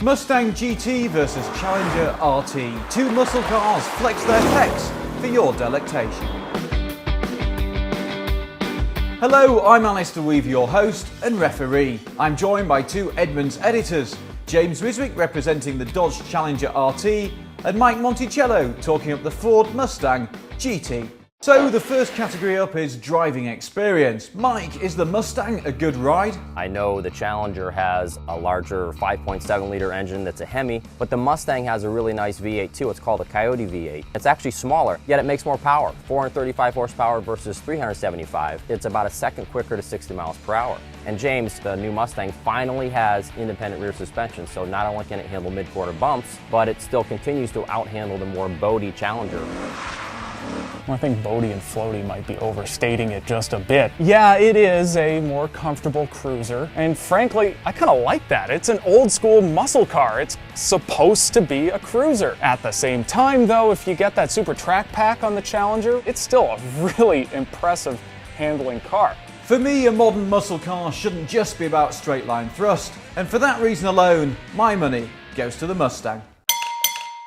Mustang GT versus Challenger RT. Two muscle cars flex their pecs for your delectation. Hello, I'm Alistair Weaver, your host and referee. I'm joined by two Edmunds editors, James Riswick representing the Dodge Challenger RT and Mike Monticello talking up the Ford Mustang GT. So the first category up is driving experience. Mike, is the Mustang a good ride? I know the Challenger has a larger 5.7 liter engine that's a Hemi, but the Mustang has a really nice V8 too. It's called a Coyote V8. It's actually smaller, yet it makes more power. 435 horsepower versus 375. It's about a second quicker to 60 miles per hour. And James, the new Mustang, finally has independent rear suspension, so not only can it handle mid-quarter bumps, but it still continues to out-handle the more boaty Challenger. Well, I think boaty and floaty might be overstating it just a bit. Yeah, it is a more comfortable cruiser, and frankly, I kind of like that. It's an old school muscle car. It's supposed to be a cruiser. At the same time, though, if you get that super track pack on the Challenger, it's still a really impressive handling car. For me, a modern muscle car shouldn't just be about straight line thrust, and for that reason alone, my money goes to the Mustang.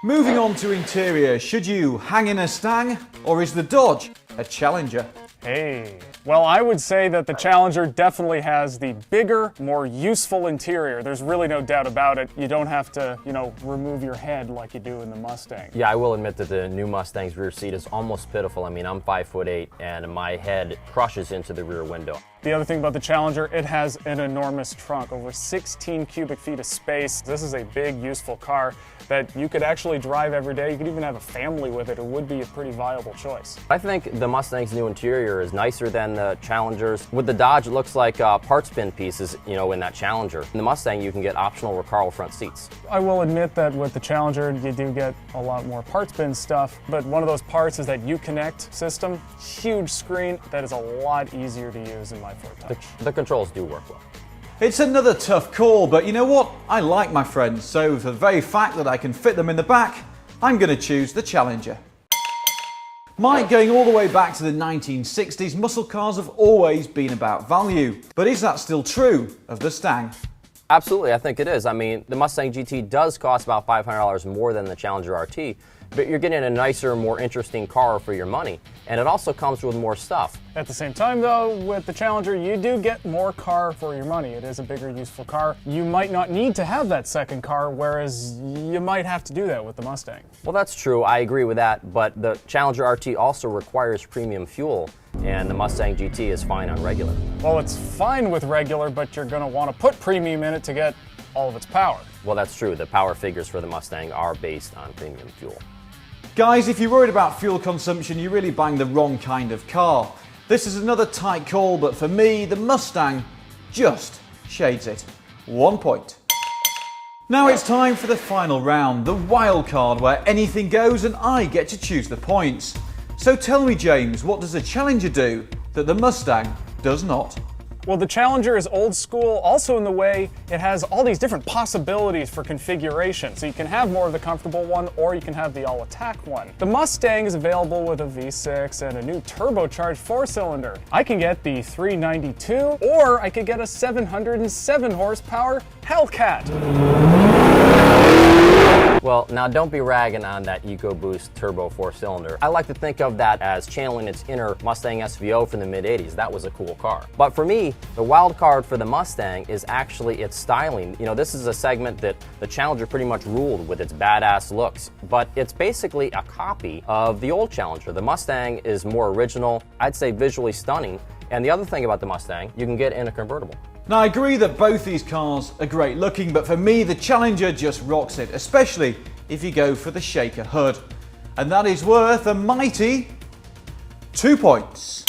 Moving on to interior, should you hang in a Stang, or is the Dodge a Challenger? Hey, well, I would say that the Challenger definitely has the bigger, more useful interior. There's really no doubt about it. You don't have to, remove your head like you do in the Mustang. Yeah, I will admit that the new Mustang's rear seat is almost pitiful. I mean, I'm 5'8", and my head crushes into the rear window. The other thing about the Challenger, it has an enormous trunk, over 16 cubic feet of space. This is a big, useful car that you could actually drive every day. You could even have a family with it. It would be a pretty viable choice. I think the Mustang's new interior is nicer than the Challenger's. With the Dodge, it looks like parts bin pieces, in that Challenger. In the Mustang, you can get optional Recaro front seats. I will admit that with the Challenger, you do get a lot more parts bin stuff, but one of those parts is that Uconnect system. Huge screen that is a lot easier to use in my Ford Touch. The controls do work well. It's another tough call, but you know what? I like my friends, so for the very fact that I can fit them in the back, I'm going to choose the Challenger. Mike, going all the way back to the 1960s, muscle cars have always been about value. But is that still true of the Stang? Absolutely, I think it is. I mean, the Mustang GT does cost about $500 more than the Challenger RT, but you're getting a nicer, more interesting car for your money, and it also comes with more stuff. At the same time, though, with the Challenger, you do get more car for your money. It is a bigger, useful car. You might not need to have that second car, whereas you might have to do that with the Mustang. Well, that's true. I agree with that, but the Challenger RT also requires premium fuel, and the Mustang GT is fine on regular. Well, it's fine with regular, but you're going to want to put premium in it to get all of its power. Well, that's true. The power figures for the Mustang are based on premium fuel. Guys, if you're worried about fuel consumption, you're really buying the wrong kind of car. This is another tight call, but for me, the Mustang just shades it. 1 point. Now it's time for the final round, the Wildcard, where anything goes and I get to choose the points. So tell me, James, what does the Challenger do that the Mustang does not? Well, the Challenger is old school, also in the way it has all these different possibilities for configuration. So you can have more of the comfortable one, or you can have the all-attack one. The Mustang is available with a V6 and a new turbocharged 4-cylinder. I can get the 392, or I could get a 707 horsepower Hellcat. Well, now don't be ragging on that EcoBoost turbo 4-cylinder. I like to think of that as channeling its inner Mustang SVO from the mid-80s. That was a cool car. But for me, the wild card for the Mustang is actually its styling. This is a segment that the Challenger pretty much ruled with its badass looks, but it's basically a copy of the old Challenger. The Mustang is more original, I'd say visually stunning, and the other thing about the Mustang, you can get in a convertible. Now I agree that both these cars are great looking, but for me the Challenger just rocks it, especially if you go for the shaker hood. And that is worth a mighty 2 points.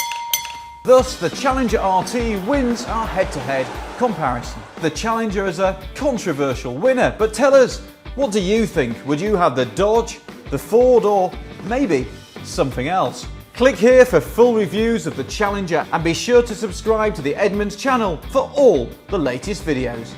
Thus the Challenger RT wins our head-to-head comparison. The Challenger is a controversial winner, but tell us, what do you think? Would you have the Dodge, the Ford, or maybe something else? Click here for full reviews of the Challenger and be sure to subscribe to the Edmunds channel for all the latest videos.